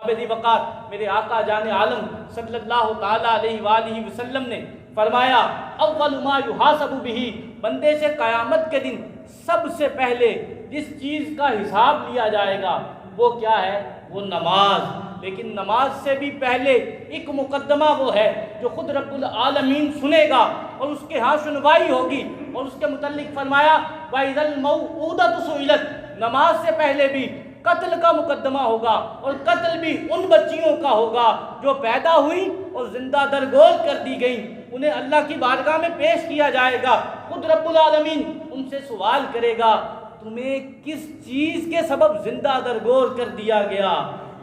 मेरी वक़ात मेरे आका जाने आलम सल्लल्लाहु ताला अलैहि वसल्लम ने फरमाया, अव्वल मा युहासबु बिही, बंदे से क़यामत के दिन सबसे पहले जिस चीज़ का हिसाब लिया जाएगा वो क्या है? वो नमाज। लेकिन नमाज से भी पहले एक मुकद्दमा वो है जो खुद रब्बुल आलमीन सुनेगा और उसके यहाँ सुनवाई होगी। और उसके मुतल्लिक फरमाया, वइज़ल मौऊदतु सुइलत, नमाज से पहले भी कत्ल का मुकद्दमा होगा और कत्ल भी उन बच्चियों का होगा जो पैदा हुई और जिंदा दरगोर कर दी गई। उन्हें अल्लाह की बारगाह में पेश किया जाएगा। खुद रब्बुल आलमीन उनसे सवाल करेगा, तुम्हें किस चीज़ के सबब जिंदा दरगोर कर दिया गया?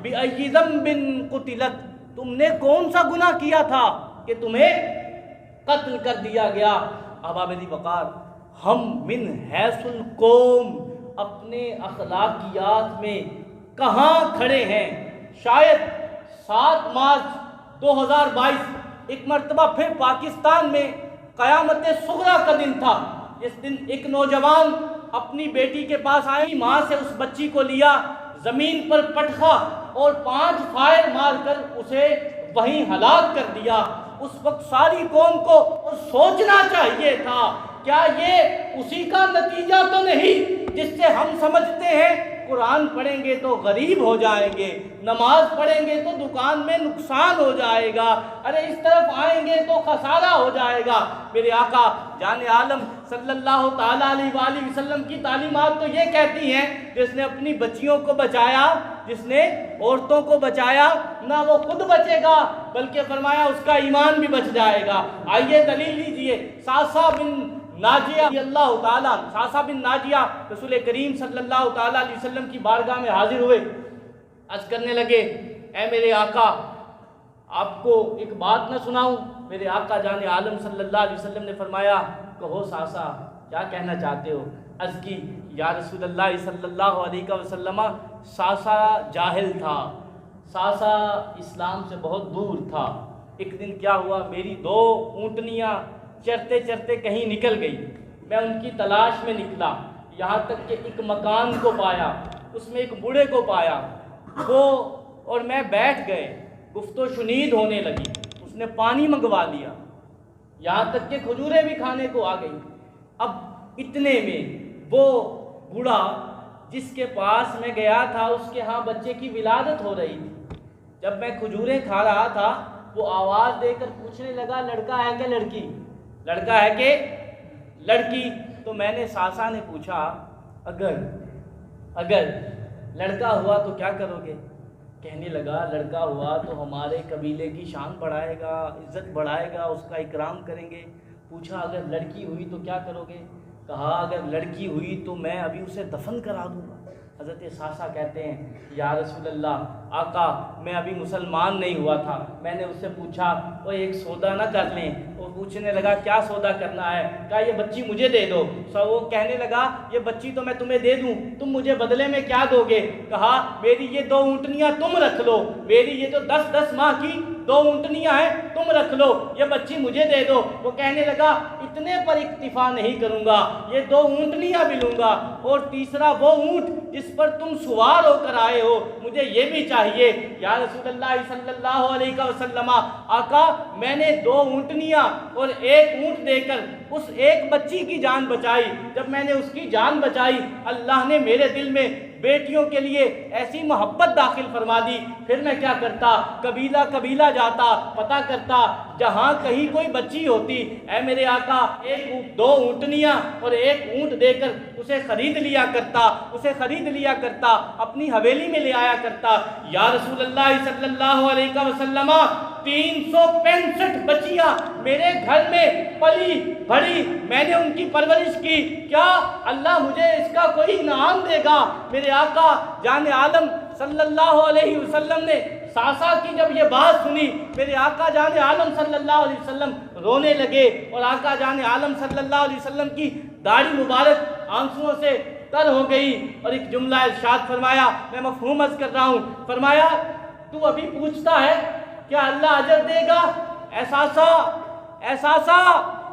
बिअय्यि ज़ंबिन कुतिलत, तुमने कौन सा गुनाह किया था कि तुम्हें कत्ल कर दिया गया? अबाबेदी वक़ार, हम मिन हैसुल कौम, अपने अखलाकियात में कहाँ खड़े हैं? शायद 7 मार्च 2022 एक मरतबा फिर पाकिस्तान में क़यामत सुगरा का दिन था। इस दिन एक नौजवान अपनी बेटी के पास आई, माँ से उस बच्ची को लिया, ज़मीन पर पटखा और 5 फायर मारकर उसे वहीं हलाक कर दिया। उस वक्त सारी कौम को सोचना चाहिए था, क्या ये उसी का नतीजा तो नहीं जिससे हम समझते हैं कुरान पढ़ेंगे तो गरीब हो जाएंगे, नमाज पढ़ेंगे तो दुकान में नुकसान हो जाएगा, अरे इस तरफ आएंगे तो खसारा हो जाएगा। मेरे आका जाने आलम सल्लल्लाहु ताला अलैहि वसल्लम की तालीमात तो ये कहती हैं, जिसने अपनी बच्चियों को बचाया, जिसने औरतों को बचाया, ना वो खुद बचेगा बल्कि फरमाया उसका ईमान भी बच जाएगा। आइए दलील लीजिए, सासा बिन नाजिया अल्लाह ताला, सासा बिन नाजिया रसूल करीम सल्लल्लाहु ताला अलैहि वसल्लम की बारगाह में हाजिर हुए। अर्ज करने लगे, ऐ मेरे आका, आपको एक बात न सुनाऊं? मेरे आका जाने आलम सल्लल्लाहु अलैहि वसल्लम ने फरमाया, कहो सासा, क्या कहना चाहते हो? अर्ज की, या रसूलल्लाह सल्लल्लाहु अलैहि वसल्लम, सासा जाहिल था, सासा इस्लाम से बहुत दूर था। एक दिन क्या हुआ, मेरी 2 ऊँटनियाँ चरते चरते कहीं निकल गई। मैं उनकी तलाश में निकला, यहाँ तक कि एक मकान को पाया, उसमें एक बूढ़े को पाया। वो और मैं बैठ गए, गुफ्तो शुनीद होने लगी। उसने पानी मंगवा लिया, यहाँ तक कि खजूरें भी खाने को आ गई। अब इतने में वो बूढ़ा जिसके पास मैं गया था, उसके यहाँ बच्चे की विलादत हो रही थी। जब मैं खजूरें खा रहा था, वो आवाज़ देकर पूछने लगा, लड़का है कि लड़की? लड़का है कि लड़की? तो मैंने सासा ने पूछा, अगर लड़का हुआ तो क्या करोगे? कहने लगा, लड़का हुआ तो हमारे कबीले की शान बढ़ाएगा, इज़्ज़त बढ़ाएगा, उसका इकराम करेंगे। पूछा, अगर लड़की हुई तो क्या करोगे? कहा, अगर लड़की हुई तो मैं अभी उसे दफन करा दूँगा। हज़रत सासा कहते हैं, या रसूलल्लाह, आका मैं अभी मुसलमान नहीं हुआ था। मैंने उससे पूछा, वो एक सौदा ना कर लें? वो पूछने लगा, क्या सौदा करना है? कहा, ये बच्ची मुझे दे दो। सो वो कहने लगा, ये बच्ची तो मैं तुम्हें दे दूं, तुम मुझे बदले में क्या दोगे? कहा, मेरी ये 2 ऊँटनियाँ तुम रख लो, मेरी ये जो 10-10 माह की 2 ऊँटनियाँ हैं तुम रख लो, ये बच्ची मुझे दे दो। वो कहने लगा, इतने पर इक्तिफा नहीं करूँगा, ये 2 ऊँटनियाँ भी लूँगा, और तीसरा वो ऊँट जिस पर तुम सवार होकर आए हो, मुझे ये भी चाहिए। या रसूलल्लाह सल्लल्लाहु अलैहि वसल्लम, आका मैंने 2 ऊँटनियाँ और 1 ऊँट देकर उस एक बच्ची की जान बचाई। जब मैंने उसकी जान बचाई, अल्लाह ने मेरे दिल में बेटियों के लिए ऐसी मोहब्बत दाखिल फरमा दी। फिर मैं क्या करता, कबीला कबीला जाता, पता करता, जहाँ कहीं कोई बच्ची होती, ऐ मेरे आका 1-2 ऊँटनियाँ और 1 ऊँट देकर उसे खरीद लिया करता, अपनी हवेली में ले आया करता। या रसूलल्लाह सल्लल्लाहु अलैहि वसल्लम, 365 बच्चियाँ मेरे घर में पली भरी, मैंने उनकी परवरिश की, क्या अल्लाह मुझे इसका कोई इनाम देगा? मेरे आका जाने आलम सल्लल्लाहु अलैहि वसल्लम ने सासा की जब ये बात सुनी, मेरे आका जाने आलम सल्लल्लाहु अलैहि वसल्लम रोने लगे, और आका जाने आलम सल्लल्लाहु अलैहि वसल्लम की दाढ़ी मुबारक आंसुओं से तर हो गई। और एक जुमला इरशाद फरमाया, मैं मफहूम अर्ज कर रहा हूँ, फरमाया, तू अभी पूछता है क्या अल्लाह अजर देगा? एहसासा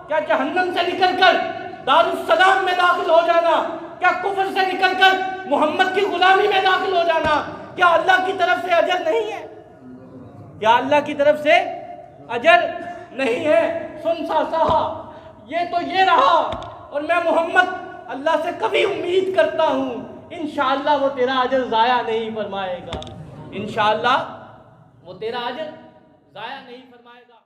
क्या जहन्नम से निकलकर दारुस्सलाम में दाखिल हो जाना, क्या कुफ्र से निकलकर मोहम्मद की गुलामी में दाखिल हो जाना, क्या अल्लाह की तरफ से अजर नहीं है? क्या अल्लाह की तरफ से अजर नहीं है? सुन साहा, ये तो ये रहा, और मैं मोहम्मद अल्लाह से कभी उम्मीद करता हूँ इंशाअल्लाह वो तेरा अजर ज़ाया नहीं फरमाएगा, इंशाअल्लाह वो तेरा अजर ज़ाया नहीं फरमाएगा।